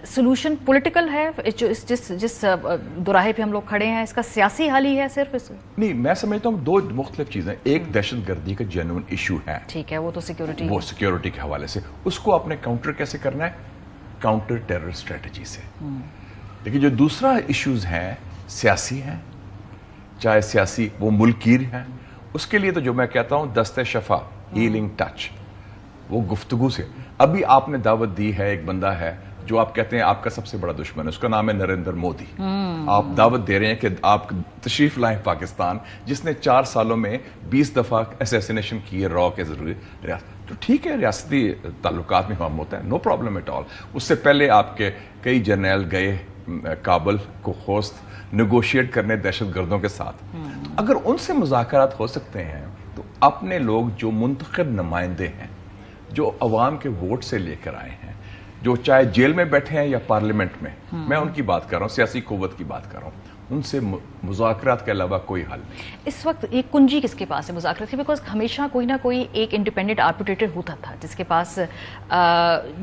Solution political ہے جس دوراہے پہ ہم لوگ کھڑے ہیں، اس کا سیاسی حل ہی ہے صرف؟ اس نہیں، میں سمجھتا ہوں دو مختلف چیزیں. ایک دہشت گردی کا جینوئن ایشو ہے، ٹھیک ہے، وہ تو سیکیورٹی، وہ سیکیورٹی کے حوالے سے اس کو آپ نے کاؤنٹر کیسے کرنا ہے؟ کاؤنٹر ٹیرر اسٹریٹجی سے. لیکن جو دوسرا ایشوز ہیں سیاسی ہیں، چاہے سیاسی وہ ملکیر ہیں، اس کے لیے تو جو میں کہتا ہوں دست شفا، ہیلنگ ٹچ، وہ گفتگو سے. ابھی آپ نے دعوت دی ہے، ایک بندہ ہے جو آپ کہتے ہیں آپ کا سب سے بڑا دشمن ہے، اس کا نام ہے نریندر مودی. آپ دعوت دے رہے ہیں کہ آپ تشریف لائیں پاکستان، جس نے 4 سالوں میں 20 دفعہ اسیسینیشن کی ہے را کے ضروری ریاست. تو ٹھیک ہے، ریاستی تعلقات میں ہم ہوتا ہے، نو پرابلم ایٹ آل. اس سے پہلے آپ کے کئی جرنیل گئے کابل کو خوست نیگوشیٹ کرنے دہشت گردوں کے ساتھ. اگر ان سے مذاکرات ہو سکتے ہیں تو اپنے لوگ جو منتخب نمائندے ہیں، جو عوام کے ووٹ سے لے کر آئے ہیں، جو چاہے جیل میں بیٹھے ہیں یا پارلیمنٹ میں، میں ان کی بات کر رہا ہوں، سیاسی قوت کی بات کر رہا ہوں، ان سے مذاکرات کے علاوہ کوئی حل نہیں. اس وقت ایک کنجی کس کے پاس ہے مذاکرات کی؟ بیکاز ہمیشہ کوئی نہ کوئی ایک انڈیپینڈنٹ آربیٹریٹر ہوتا تھا جس کے پاس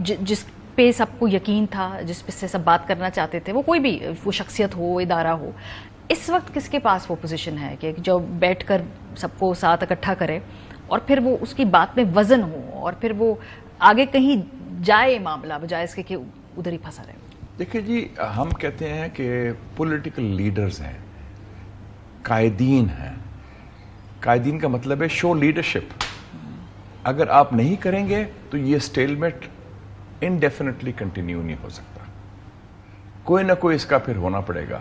جس پہ سب کو یقین تھا، جس پہ سے سب بات کرنا چاہتے تھے، وہ کوئی بھی وہ شخصیت ہو، ادارہ ہو. اس وقت کس کے پاس وہ پوزیشن ہے کہ جو بیٹھ کر سب کو ساتھ اکٹھا کرے اور پھر وہ اس کی بات میں وزن ہو اور پھر وہ آگے کہیں جائے معاملہ، بجائے اس کے کہ ادھر ہی پھنسا رہے؟ دیکھیں جی، ہم کہتے ہیں کہ پولیٹیکل لیڈرز ہیں، قائدین ہیں. قائدین کا مطلب ہے شو لیڈرشپ. اگر آپ نہیں کریں گے تو یہ سٹیلمیٹ انڈیفینٹلی کنٹینیو نہیں ہو سکتا. کوئی نہ کوئی اس کا پھر ہونا پڑے گا.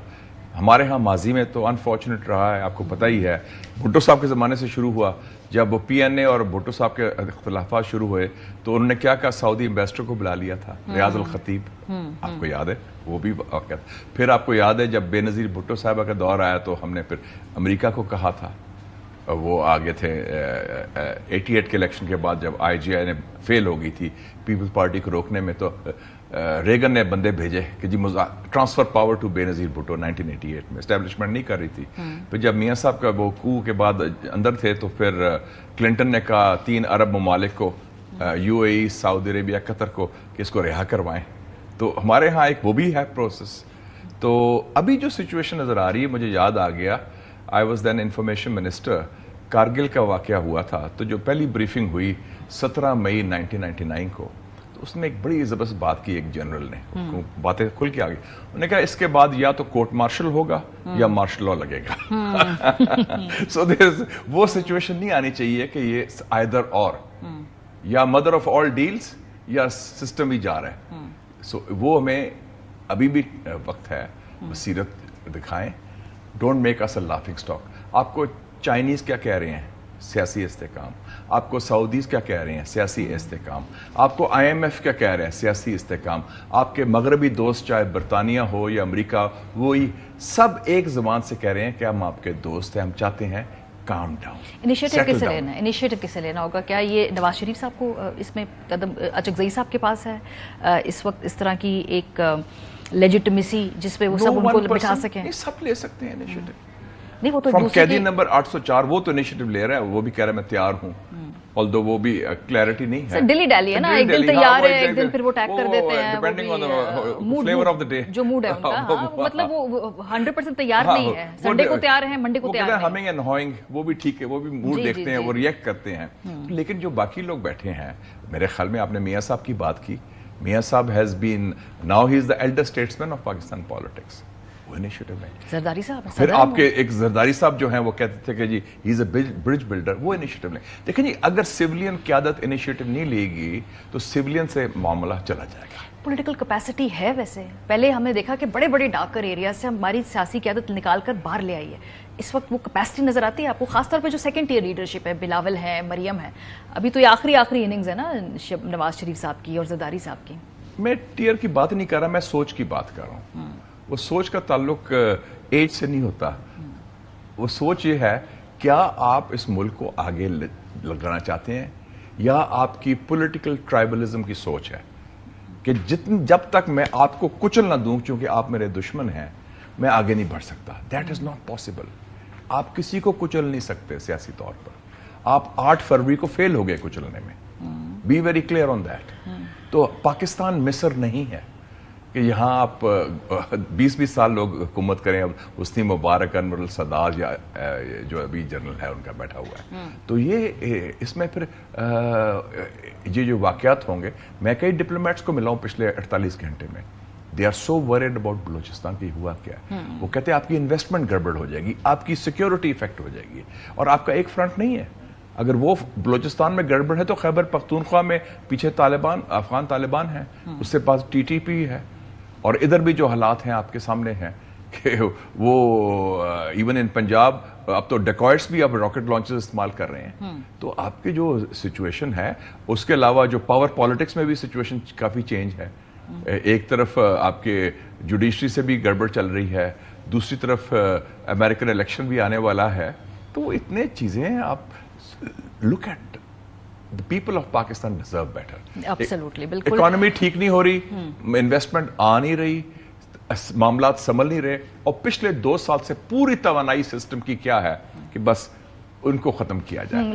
ہمارے ہاں ماضی میں تو انفارچونیٹ رہا ہے، آپ کو پتہ ہی ہے، بھٹو صاحب کے زمانے سے شروع ہوا. جب پی این اے اور بھٹو صاحب کے اختلافات شروع ہوئے تو انہوں نے کیا کہا، سعودی ایمبیسڈر کو بلا لیا تھا، ریاض الخطیب، آپ کو یاد ہے وہ بھی واقعہ. پھر آپ کو یاد ہے جب بے نظیر بھٹو صاحبہ کا دور آیا تو ہم نے پھر امریکہ کو کہا تھا. وہ آگے تھے 88 کے الیکشن کے بعد جب آئی جی آئی نے فیل ہو گئی تھی پیپلز پارٹی کو روکنے میں، تو ریگن نے بندے بھیجے کہ جی ٹرانسفر پاور ٹو بے نظیر بھٹو. 1988 میں اسٹیبلشمنٹ نہیں کر رہی تھی. پھر جب میاں صاحب کا وہ کو کے بعد اندر تھے تو پھر کلنٹن نے کہا 3 عرب ممالک کو، یو اے ای، سعودی عربیہ، قطر کو، کہ اس کو رہا کروائیں. تو ہمارے ہاں ایک وہ بھی ہے پروسیس. تو ابھی جو سچویشن نظر آ رہی ہے، مجھے یاد آ گیا، I was then information minister, Kargil کا واقعہ ہوا تھا تو جو پہلی بریفنگ ہوئی 17 مئی 1999 کو، تو اس نے ایک بڑی زبردست بات کی. ایک جنرل نے باتیں کھل کے آ گئی، انہوں نے کہا اس کے بعد یا تو کورٹ مارشل ہوگا یا مارشل لا لگے گا. سو وہ سچویشن نہیں آنی چاہیے کہ یہ آئدر اور، یا مدر آف آل ڈیلز یا سسٹم ہی جا رہا ہے. سو وہ ہمیں ابھی بھی وقت ہے، بصیرت دکھائیں. Don't make us a laughing stock. آپ کو چائنیز کیا کہہ رہے ہیں؟ سیاسی استحکام. آپ کو سعودیز کیا کہہ رہے ہیں؟ سیاسی استحکام. آپ کو آئی ایم ایف کیا کہہ رہے ہیں؟ سیاسی استحکام. آپ کے مغربی دوست چاہے برطانیہ ہو یا امریکہ، وہی سب ایک زبان سے کہہ رہے ہیں کہ ہم آپ کے دوست ہیں، ہم چاہتے ہیں کام ڈاؤن. انیشیٹو کسے لینا ہے؟ انیشیٹو کسے لینا ہوگا؟ کیا یہ نواز شریف صاحب کو اس میں قدم اچکزئی صاحب کے پاس ہے اس وقت اس طرح کی ایک لیجیٹمیسی جس پہ وہ سب ان کو بٹھا سکیں؟ سب لے سکتے ہیں انیشیٹو. نہیں، وہ تو فرام قیدی نمبر 804 وہ تو انیشیٹو لے رہا ہے، وہ بھی کہہ رہا ہے میں تیار ہوں. although وہ بھی کلیئرٹی نہیں ہے. ڈیلی ڈیلی ہے نا، ایک دن تیار ہے، ایک دن پھر وہ ٹیگ کر دیتے ہیں، depending on the flavour of the day, جو موڈ ہے ان کا. مطلب وہ 100% تیار نہیں ہے. سنڈے کو تیار ہے، منڈے کو تیار ہے. ہمنگ اینڈ ہاؤئنگ وہ بھی ٹھیک ہے، وہ بھی موڈ دیکھتے ہیں، وہ ریئیکٹ کرتے ہیں. لیکن جو باقی لوگ بیٹھے ہیں، میرے خیال میں آپ نے میاں صاحب کی بات کی. میاں صاحب has been now he is the elder statesman of Pakistan politics. وہ انیشیٹو ہے. زرداری صاحب پھر آپ کے ایک زرداری صاحب جو ہیں وہ کہتے تھے کہ جی ہی از اے برج بلڈر. وہ انیشیٹو لیں. دیکھیں جی، اگر سیولین قیادت انیشیٹو نہیں لے گی تو سیولین سے معاملہ چلا جائے گا. پولیٹیکل کیپیسٹی ہے ویسے. پہلے ہم نے دیکھا کہ بڑے بڑے ڈاکر ایریا سے ہماری سیاسی قیادت نکال کر باہر لے آئی ہے. اس وقت وہ کیپیسٹی نظر آتی ہے آپ کو، خاص طور پہ جو سیکنڈ ٹیئر لیڈرشپ ہے، بلاول ہے، مریم ہے. ابھی تو یہ آخری اننگز ہے نا نواز شریف صاحب کی اور زرداری صاحب کی. میں ٹیئر کی بات نہیں کر رہا، میں سوچ کی بات کر رہا ہوں. وہ سوچ کا تعلق ایج سے نہیں ہوتا. وہ سوچ یہ ہے کیا آپ اس ملک کو آگے لگانا چاہتے ہیں، یا آپ کی پولیٹیکل ٹرائبلزم کی سوچ ہے کہ جب تک میں آپ کو کچل نہ دوں چونکہ آپ میرے دشمن ہیں میں آگے نہیں بڑھ سکتا. That is not possible. آپ کسی کو کچل نہیں سکتے سیاسی طور پر. آپ 8 فروری کو فیل ہو گئے کچلنے میں. Be very clear on that. تو پاکستان مصر نہیں ہے. کہ یہاں آپ 20-20 سال لوگ حکومت کریں. اب حسنی مبارک، انور السادات یا جو ابھی جنرل ہے ان کا بیٹھا ہوا ہے. تو یہ اس میں پھر یہ جو واقعات ہوں گے، میں کئی ڈپلومیٹس کو ملا ہوں پچھلے 48 گھنٹے میں. They are so worried about Balochistan کی ہوا کیا ہے. وہ کہتے ہیں آپ کی انویسٹمنٹ گڑبڑ ہو جائے گی، آپ کی سیکیورٹی افیکٹ ہو جائے گی. اور آپ کا ایک فرنٹ نہیں ہے. اگر وہ بلوچستان میں گڑبڑ ہے تو خیبر پختونخوا میں پیچھے طالبان، افغان طالبان ہیں، اس سے پاس TTP ہے. اور ادھر بھی جو حالات ہیں آپ کے سامنے ہیں کہ وہ ایون ان پنجاب اب تو ڈیکوائٹس بھی اب راکٹ لانچز استعمال کر رہے ہیں. تو آپ کی جو سچویشن ہے، اس کے علاوہ جو پاور پالیٹکس میں بھی سچویشن کافی چینج ہے. ایک طرف آپ کے جوڈیشری سے بھی گڑبڑ چل رہی ہے، دوسری طرف امریکن الیکشن بھی آنے والا ہے. تو اتنے چیزیں آپ look at the people of Pakistan deserve better. Absolutely, بالکل. اکانومی ٹھیک نہیں ہو رہی، انویسٹمنٹ آ نہیں رہی، معاملات سنبھل نہیں رہے. اور پچھلے 2 سال سے پوری توانائی سسٹم کی کیا ہے کہ بس ان کو ختم کیا جائے.